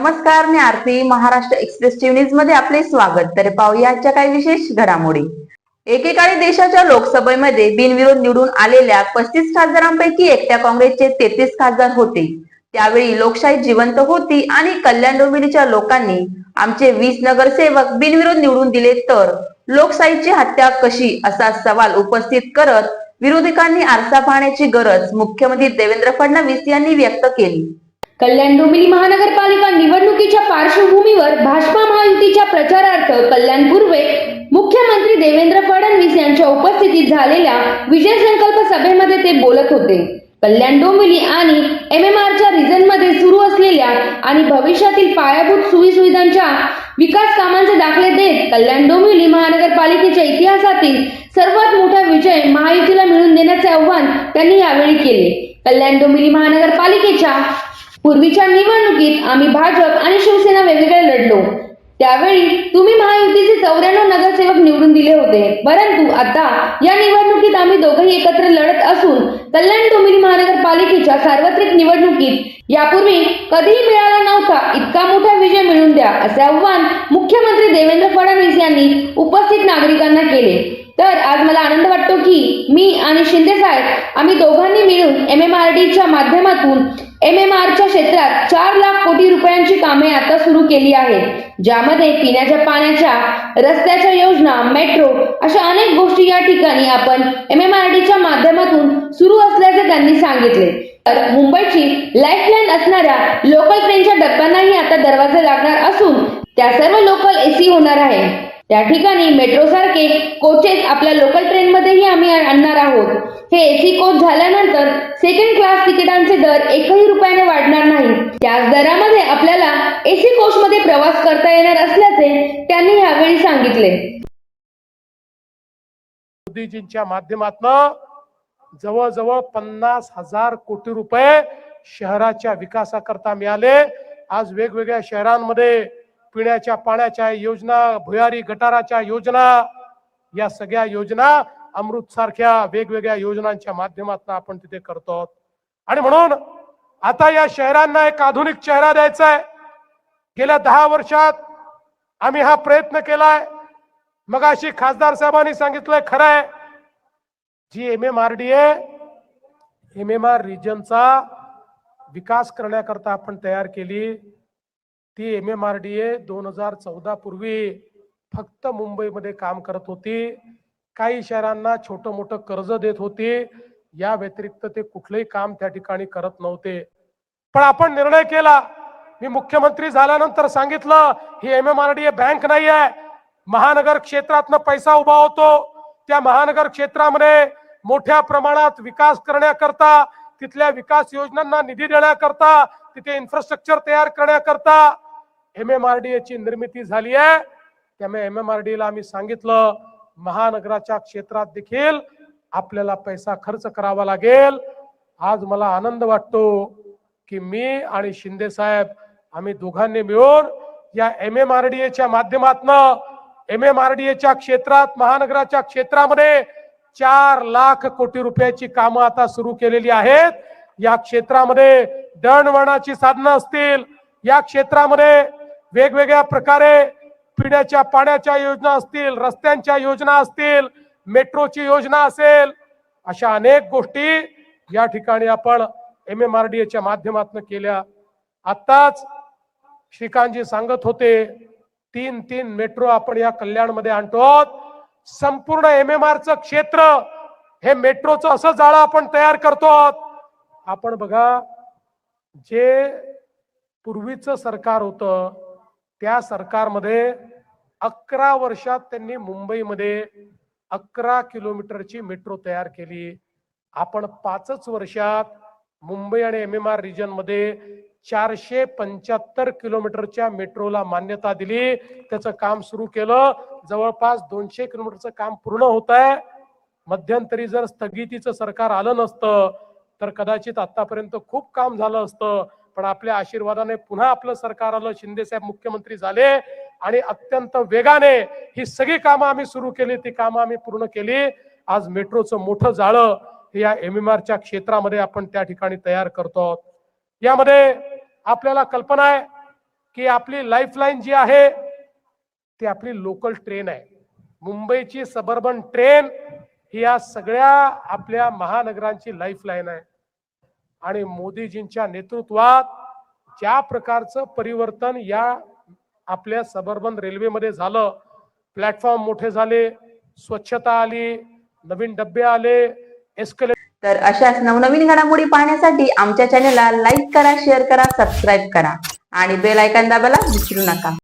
नमस्कार, मी आरती. Maharashtra express news मध्ये आपले स्वागत. तर पाहूया आजच्या काही विशेष घडामोडी. एकेकाळी देशाच्या लोकसभेमध्ये बिनविरोध निवडून आलेल्या 35 खासदारांपैकी एकट्या काँग्रेसचे 33 खासदार होते. त्यावेळी लोकशाही जिवंत होती आणि कल्याण डोंबिवलीच्या लोकांनी आमचे 20 नगरसेवक बिनविरोध निवडून दिले, तर लोकशाहीची हत्या कशी, असा सवाल उपस्थित करत विरोधकांनी आरसा पाहण्याची गरज मुख्यमंत्री देवेंद्र फडणवीस यांनी व्यक्त केली. कल्याण डोंबिवली महानगरपालिका निवडणुकीच्या पार्श्वभूमीवर भाजपा महायुतीच्या प्रचारार्थ कल्याण पूर्वे मुख्यमंत्री देवेंद्र फडणवीस यांच्या उपस्थितीत झालेल्या विजय संकल्प सभेमध्ये ते बोलत होते. कल्याण डोंबिवली आणि MMRच्या रिजनमध्ये सुरू असलेल्या आणि भविष्यातील पायाभूत सुविधांच्या विकास कामांचे दाखले देत कल्याण डोंबिवली महानगरपालिकेच्या इतिहासातील सर्वात मोठा विजय महायुतीला मिळवून देण्याचे आवाहन त्यांनी यावेळी केले. कल्याण डोंबिवली महानगरपालिकेच्या पूर्वीच्या निवडणुकीत आम्ही भाजप आणि शिवसेना वेगवेगळे लढलो. त्यावेळी तुम्ही महायुतीचे 94 नगरसेवक निवडून दिले होते, परंतु आता या निवडणुकीत आम्ही दोघेही एकत्र लढत असून कल्याण डोंबिवली महानगरपालिकेच्या सार्वत्रिक निवडणुकीत यापूर्वी कधीही मिळाला नव्हता इतका मोठा विजय मिळवून द्या, असे आवाहन मुख्यमंत्री देवेंद्र फडणवीस यांनी उपस्थित नागरिकांना केले. तर आज मला आनंद वाटतो की मी आणि शिंदे साहेब आम्ही दोघांनी मिळून MMRDच्या माध्यमातून MMRच्या क्षेत्रात 4 लाख कोटी रुपयांची कामे आता सुरू केली आहेत, ज्यामध्ये पिण्याच्या पाण्याच्या, रस्त्याच्या योजना, मेट्रो अशा अनेक गोष्टी या ठिकाणी आपण MMRDच्या माध्यमातून सुरू असल्याचे त्यांनी सांगितले. तर मुंबईची लाईफलाईन असणाऱ्या लोकल ट्रेनच्या डब्यांनाही आता दरवाजे लागणार असून त्या सर्व लोकल AC होणार आहे. त्या ठिकाणी मेट्रो सारखे कोचेस आपल्या लोकल ट्रेन मध्येही आम्ही आणणार आहोत. हे AC कोच झाल्यानंतर सेकंड क्लास तिकिटांचे दर 1ही रुपयाने वाढणार नाही. त्याच दरामध्ये आपल्याला AC कोच मध्ये प्रवास करता येणार असल्याचे त्यांनी यावेळी सांगितले. मोदीजींच्या माध्यमातून जवळजवळ 50,000 कोटी रुपये शहराच्या विकासाकरता मिळाले. आज वेगवेगळ्या शहरांमध्ये पिण्याच्या पाण्याच्या योजना, भुयारी गटाराच्या योजना, या सगळ्या योजना अमृत सारख्या वेगवेगळ्या योजनांच्या माध्यमातून आपण तिथे करतो. आणि म्हणून आता या शहरांना एक आधुनिक चेहरा द्यायचा आहे. गेल्या 10 वर्षात आम्ही हा प्रयत्न केलाय. मग अशी खासदार साहेबांनी सांगितलंय, खरं आहे, जी MMRD आहे, MMR रिजनचा विकास करण्याकरता आपण तयार केली. ती MMRD 2014 पूर्वी फक्त मुंबईमध्ये काम करत होती. काही शहरांना छोटं मोठं कर्ज देत होती. या व्यतिरिक्त ते कुठलंही काम त्या ठिकाणी करत नव्हते. पण आपण निर्णय केला. मी मुख्यमंत्री झाल्यानंतर सांगितलं, ही MMRD बँक नाही आहे. महानगर क्षेत्रातनं पैसा उभा होतो. त्या महानगर क्षेत्रामध्ये मोठ्या प्रमाणात विकास करण्याकरता, तिथल्या विकास योजनांना निधी देण्याकरता, तिथे इन्फ्रास्ट्रक्चर तयार करण्याकरता MMRD ची निर्मिती झाली आहे. त्यामुळे MMRD ला आम्ही सांगितलं, महानगराच्या क्षेत्रात देखील आपल्याला पैसा खर्च करावा लागेल. आज मला आनंद वाटतो की मी आणि शिंदे साहेब आम्ही दोघांनी मिळून या MMRDच्या माध्यमातून MMRDच्या क्षेत्रात, महानगराच्या क्षेत्रामध्ये 4 लाख कोटी रुपयाची कामं आता सुरू केलेली आहेत. या क्षेत्रामध्ये दळणवळणाची साधनं असतील, या क्षेत्रामध्ये वेगवेगळ्या प्रकारे पिण्याच्या पाण्याच्या योजना असतील, रस्त्यांच्या योजना असतील, मेट्रोची योजना असेल, अशा अनेक गोष्टी या ठिकाणी आपण MMRDच्या माध्यमातून केल्या. आताच श्रीकांतजी सांगत होते, 3 मेट्रो आपण या कल्याणमध्ये आणतो. संपूर्ण MMRचं क्षेत्र हे मेट्रोचं असं जाळं आपण तयार करतो. आपण बघा, जे पूर्वीचं सरकार होतं त्या सरकारमध्ये 11 वर्षात त्यांनी मुंबईमध्ये 11 किलोमीटरची मेट्रो तयार केली. आपण 5च वर्षात मुंबई आणि MMR रिजन मध्ये 475 किलोमीटरच्या मेट्रोला मान्यता दिली. त्याचं काम सुरू केलं. जवळपास 200 किलोमीटरचं काम पूर्ण होत आहे. मध्यंतरी जर स्थगितीचं सरकार आलं नसतं तर कदाचित आतापर्यंत खूप काम झालं असतं. पण आपल्या आशीर्वादाने पुन्हा आपलं सरकार आलं, शिंदे साहेब मुख्यमंत्री झाले आणि अत्यंत वेगाने ही सगळी कामं आम्ही सुरू केली. ती कामं आम्ही पूर्ण केली. आज मेट्रोचं मोठं जाळं हे या MMRच्या क्षेत्रामध्ये आपण त्या ठिकाणी तयार करतो. यामध्ये आपल्याला कल्पना आहे की आपली लाईफलाईन जी आहे ती आपली लोकल ट्रेन आहे. मुंबईची सबर्बन ट्रेन ही या सगळ्या आपल्या महानगरांची लाईफलाईन आहे. आणि मोदीजींच्या नेतृत्वात ज्या प्रकारचं परिवर्तन या आपल्या सबर्बन रेल्वेमध्ये झालं, प्लॅटफॉर्म मोठे झाले, स्वच्छता आली, नवीन डब्बे आले, एस्केलेटर. तर अशाच नवनवीन घडामोडी पाहण्यासाठी आमच्या चॅनलला लाईक करा, शेअर करा, सबस्क्राईब करा आणि बेल आयकॉन दाबायला विसरू नका.